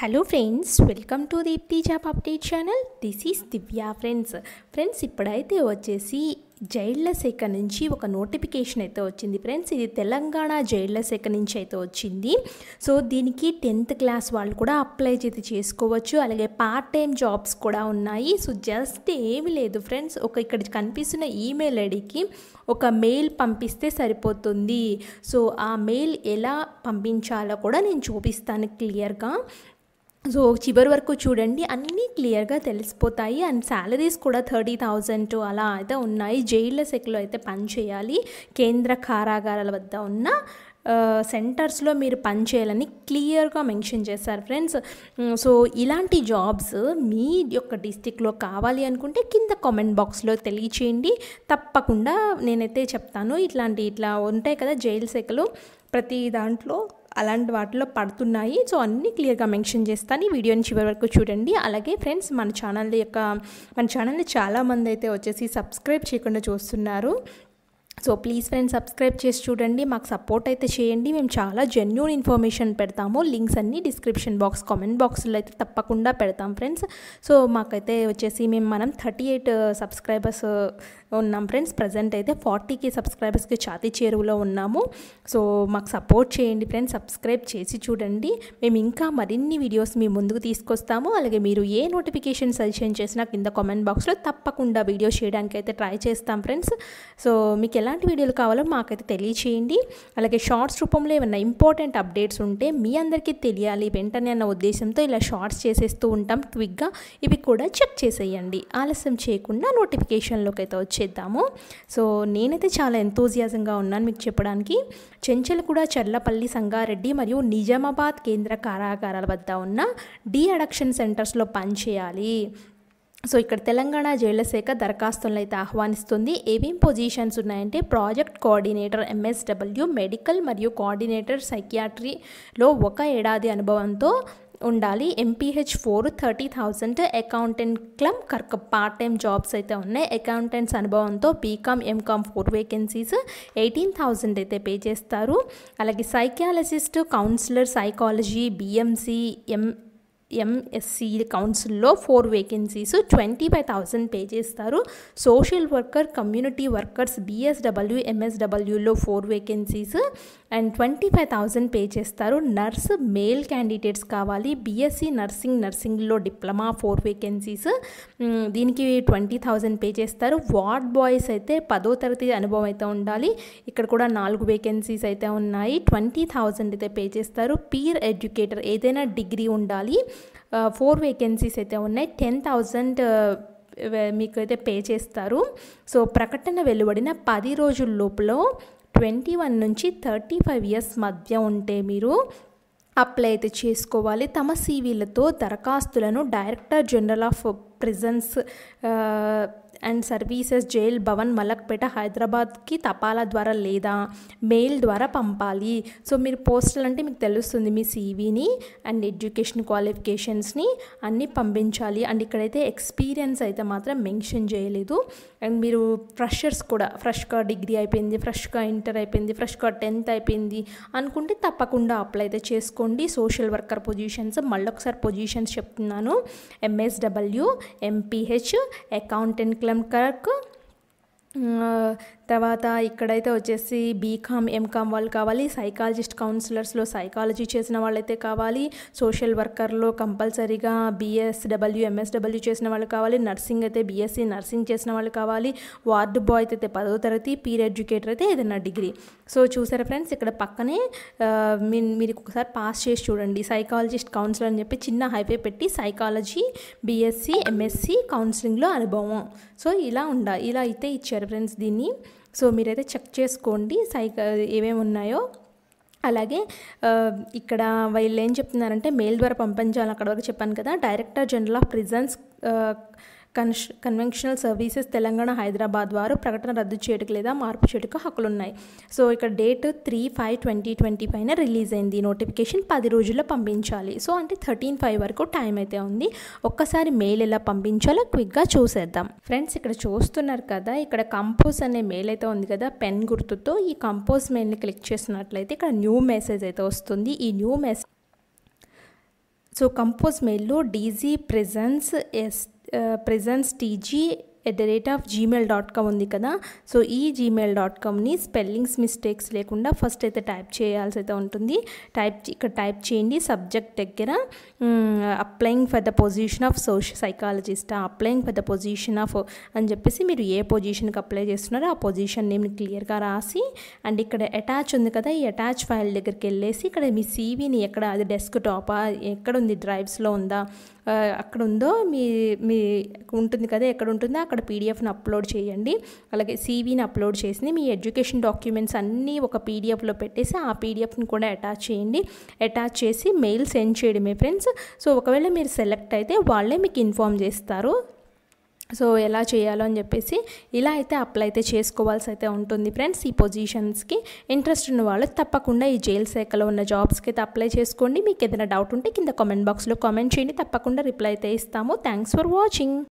Hello friends, welcome to Deepti job update channel. This is Divya. Friends ఇప్పుడైతే వచ్చేసి జైళ్ల శాఖ నుంచి ఒక నోటిఫికేషన్ అయితే వచ్చింది ఫ్రెండ్స్. ఇది తెలంగాణ జైళ్ల శాఖ నుంచి అయితే వచ్చింది. సో దీనికి 10th క్లాస్ వాళ్ళు కూడా అప్లై అయితే చేసుకోవచ్చు. అలాగే పార్ట్ టైం జాబ్స్ కూడా ఉన్నాయి. సో జస్ట్ ఏమి లేదు ఫ్రెండ్స్, ఇక్కడ కనిపిస్తున్న ఈమెయిల్ ఐడికి ఒక మెయిల్ పంపిస్తే సరిపోతుంది. సో ఆ మెయిల్ ఎలా పంపించాలో కూడా నేను చూపిస్తాను క్లియర్గా. సో చివరి వరకు చూడండి, అన్నీ క్లియర్గా తెలిసిపోతాయి. అండ్ శాలరీస్ కూడా 30,000 అలా అయితే ఉన్నాయి. జైళ్ళ శాఖలో అయితే పనిచేయాలి. కేంద్ర కారాగారాల వద్ద ఉన్న సెంటర్స్లో మీరు పనిచేయాలని క్లియర్గా మెన్షన్ చేశారు ఫ్రెండ్స్. సో ఇలాంటి జాబ్స్ మీ యొక్క డిస్టిక్లో కావాలి అనుకుంటే కింద కామెంట్ బాక్స్లో తెలియచేయండి. తప్పకుండా నేనైతే చెప్తాను. ఇట్లా ఉంటాయి కదా జైలు శాఖలు, ప్రతి దాంట్లో అలాంటి వాటిలో పడుతున్నాయి. సో అన్నీ క్లియర్గా మెన్షన్ చేస్తాను. ఈ వీడియోని చివరి వరకు చూడండి. అలాగే ఫ్రెండ్స్, మన ఛానల్ని చాలామంది అయితే వచ్చేసి సబ్స్క్రైబ్ చేయకుండా చూస్తున్నారు. సో ప్లీజ్ ఫ్రెండ్స్, సబ్స్క్రైబ్ చేసి చూడండి, మాకు సపోర్ట్ అయితే చేయండి. మేము చాలా జెన్యూన్ ఇన్ఫర్మేషన్ పెడతాము. లింక్స్ అన్నీ డిస్క్రిప్షన్ బాక్స్, కామెంట్ బాక్స్లో అయితే తప్పకుండా పెడతాం ఫ్రెండ్స్. సో మాకైతే వచ్చేసి మనం 38 సబ్స్క్రైబర్స్ ఉన్నాం ఫ్రెండ్స్. ప్రజెంట్ అయితే 40 సబ్స్క్రైబర్స్కి ఛాతీ చేరువలో ఉన్నాము. సో మాకు సపోర్ట్ చేయండి ఫ్రెండ్స్, సబ్స్క్రైబ్ చేసి చూడండి. మేము ఇంకా మరిన్ని వీడియోస్ మీ ముందుకు తీసుకొస్తాము. అలాగే మీరు ఏ నోటిఫికేషన్ సజెషన్ చేసినా కింద కామెంట్ బాక్స్లో తప్పకుండా వీడియో చేయడానికి అయితే ట్రై చేస్తాం ఫ్రెండ్స్. సో మీకు ఎలాంటి వీడియోలు కావాలో మాకైతే తెలియచేయండి. అలాగే షార్ట్స్ రూపంలో ఏమైనా ఇంపార్టెంట్ అప్డేట్స్ ఉంటే మీ అందరికీ తెలియాలి వెంటనే అన్న ఉద్దేశంతో ఇలా షార్ట్స్ చేసేస్తూ ఉంటాం క్విక్గా. ఇవి కూడా చెక్ చేసేయండి. ఆలస్యం చేయకుండా నోటిఫికేషన్లోకి అయితే వచ్చేద్దాము. సో నేనైతే చాలా ఎంతూజియాజంగా ఉన్నాను మీకు చెప్పడానికి. చెంచల్గూడ, చర్లపల్లి, సంగారెడ్డి మరియు నిజామాబాద్ కేంద్ర కారాగారాల వద్ద ఉన్న డీ అడక్షన్ సెంటర్స్లో పనిచేయాలి. సో ఇక్కడ తెలంగాణ జైళ్ల శాఖ దరఖాస్తులను అయితే ఆహ్వానిస్తుంది. ఏమేం పొజిషన్స్ ఉన్నాయంటే ప్రాజెక్ట్ కోఆర్డినేటర్ MSW, మెడికల్ మరియు కోఆర్డినేటర్ సైకియాట్రీలో 1 ఏడాది అనుభవంతో ఉండాలి. MPH 4 30,000. Accountant clerk part time jobs అయితే ఉన్నాయి. అకౌంటెంట్స్ అనుభవంతో BCom, MCom 4 వేకెన్సీస్ 18,000 అయితే పే చేస్తారు. అలాగే psychologist, counsellor psychology, BMC, MSc కౌన్సిల్లో 4 వేకెన్సీస్ 25,000 పే చేస్తారు. Social worker, community workers BSW, MSWలో 4 వేకెన్సీస్ అండ్ 25,000 పే చేస్తారు. నర్స్ మేల్ క్యాండిడేట్స్ కావాలి. BSc నర్సింగ్లో డిప్లొమా 4 వేకెన్సీస్, దీనికి 20,000 పే చేస్తారు. వార్డ్ బాయ్స్ అయితే 10వ తరగతి అనుభవం అయితే ఉండాలి. ఇక్కడ కూడా 4 వేకెన్సీస్ అయితే ఉన్నాయి. 20,000 అయితే పే చేస్తారు. పీర్ ఎడ్యుకేటర్ ఏదైనా డిగ్రీ ఉండాలి. 4 వేకెన్సీస్ అయితే ఉన్నాయి. 10,000 మీకు అయితే పే చేస్తారు. సో ప్రకటన వెలువడిన 10 రోజుల లోపల 21 నుంచి 35 ఇయర్స్ మధ్య ఉంటే మీరు అప్లై అయితే చేసుకోవాలి. తమ CVలతో దరఖాస్తులను director general of prisons and services, jail Bhavan, Malakpet, హైదరాబాద్కి తపాలా ద్వారా లేదా మెయిల్ ద్వారా పంపాలి. సో మీరు పోస్టల్ అంటే మీకు తెలుస్తుంది, మీ CVని అండ్ ఎడ్యుకేషన్ క్వాలిఫికేషన్స్ని అన్నీ పంపించాలి. అండ్ ఇక్కడైతే ఎక్స్పీరియన్స్ అయితే మాత్రం మెన్షన్ చేయలేదు. అండ్ మీరు ఫ్రెష్గా డిగ్రీ అయిపోయింది, ఫ్రెష్గా ఇంటర్ అయిపోయింది, ఫ్రెష్గా 10th అయిపోయింది అనుకుంటే తప్పకుండా అప్లై అయితే చేసుకోండి. సోషల్ వర్కర్ పొజిషన్స్, మళ్ళొకసారి పొజిషన్స్ చెప్తున్నాను. MSW, MPH, అకౌంటెంట్ క్లర్క్, తర్వాత ఇక్కడైతే వచ్చేసి BCom, MCom వాళ్ళు కావాలి. సైకాలజిస్ట్, కౌన్సిలర్స్లో సైకాలజీ చేసిన వాళ్ళైతే కావాలి. సోషల్ వర్కర్లో కంపల్సరీగా BSW, MSW చేసిన వాళ్ళు కావాలి. నర్సింగ్ అయితే BSc నర్సింగ్ చేసిన వాళ్ళు కావాలి. వార్డ్ బాయ్ అయితే 10వ తరగతి, పీర్ ఎడ్యుకేటర్ అయితే ఏదైనా డిగ్రీ. సో చూసారా ఫ్రెండ్స్, ఇక్కడ పక్కనే మీరు ఒకసారి పాస్ చేసి చూడండి. సైకాలజిస్ట్, కౌన్సిలర్ అని చెప్పి చిన్న హైవే పెట్టి సైకాలజీ, BSc, MSc కౌన్సిలింగ్లో అనుభవం. సో ఇలా అయితే ఇచ్చారు ఫ్రెండ్స్ దీన్ని. సో మీరైతే చెక్ చేసుకోండి ఏమేమి ఉన్నాయో. అలాగే ఇక్కడ వీళ్ళు ఏం చెప్తున్నారంటే మెయిల్ ద్వారా పంపించాలి. అక్కడ వరకు చెప్పాను కదా. Director general of prisons conventional services Telangana, Hyderabad వారు ప్రకటన రద్దు చేయడానికి లేదా మార్పు చేయడానికి హక్కులు ఉన్నాయి. సో ఇక్కడ డేట్ 3/5/2020 పైన రిలీజ్ అయింది. నోటిఫికేషన్ 10 రోజుల్లో పంపించాలి. సో అంటే 13/5 వరకు టైం అయితే ఉంది. ఒక్కసారి మెయిల్ ఎలా పంపించాలో క్విక్గా చూసేద్దాం ఫ్రెండ్స్. ఇక్కడ చూస్తున్నారు కదా, ఇక్కడ కంపోజ్ అనే మెయిల్ అయితే ఉంది కదా పెన్ గుర్తుతో. ఈ కంపోజ్ మెయిల్ని క్లిక్ చేసినట్లయితే ఇక్కడ న్యూ మెసేజ్ అయితే వస్తుంది. ఈ న్యూ మెసేజ్ సో కంపోజ్ మెయిల్లో dgpresence@gmail.com ఉంది కదా. సో ఈ gmail.comని స్పెల్లింగ్స్ మిస్టేక్స్ లేకుండా ఫస్ట్ అయితే టైప్ చేయాల్సి అయితే ఉంటుంది. ఇక్కడ టైప్ చేయండి. సబ్జెక్ట్ దగ్గర applying for the position of social psychologist, applying for the position of అని చెప్పేసి మీరు ఏ పొజిషన్కి అప్లై చేస్తున్నారో ఆ పొజిషన్ నేమ్ని క్లియర్గా రాసి, అండ్ ఇక్కడ అటాచ్ ఉంది కదా, ఈ అటాచ్ ఫైల్ దగ్గరికి వెళ్ళేసి ఇక్కడ మీ సీవీని ఎక్కడ, అది డెస్క్ టాపా, ఎక్కడ ఉంది, డ్రైవ్స్లో ఉందా, అక్కడ ఉందో మీ ఉంటుంది కదా, ఎక్కడ ఉంటుందో అక్కడ పీడిఎఫ్ని అప్లోడ్ చేయండి. అలాగే సీవీని అప్లోడ్ చేసి మీ ఎడ్యుకేషన్ డాక్యుమెంట్స్ అన్నీ ఒక పీడిఎఫ్లో పెట్టేసి ఆ పీడిఎఫ్ని కూడా అటాచ్ చేయండి. అటాచ్ చేసి మెయిల్ సెండ్ చేయడమే ఫ్రెండ్స్. సో ఒకవేళ మీరు సెలెక్ట్ అయితే వాళ్ళే మీకు ఇన్ఫామ్ చేస్తారు సో ఎలా చేయాలో అని చెప్పేసి. ఇలా అయితే అప్లై అయితే చేసుకోవాల్సి అయితే ఉంటుంది ఫ్రెండ్స్. ఈ పొజిషన్స్కి ఇంట్రెస్ట్ ఉన్న వాళ్ళు తప్పకుండా ఈ జైలు శాఖలో ఉన్న జాబ్స్కి అయితే అప్లై చేసుకోండి. మీకు ఏదైనా డౌట్ ఉంటే కింద కామెంట్ బాక్స్లో కామెంట్ చేయండి, తప్పకుండా రిప్లై అయితే ఇస్తాము. Thanks for watching.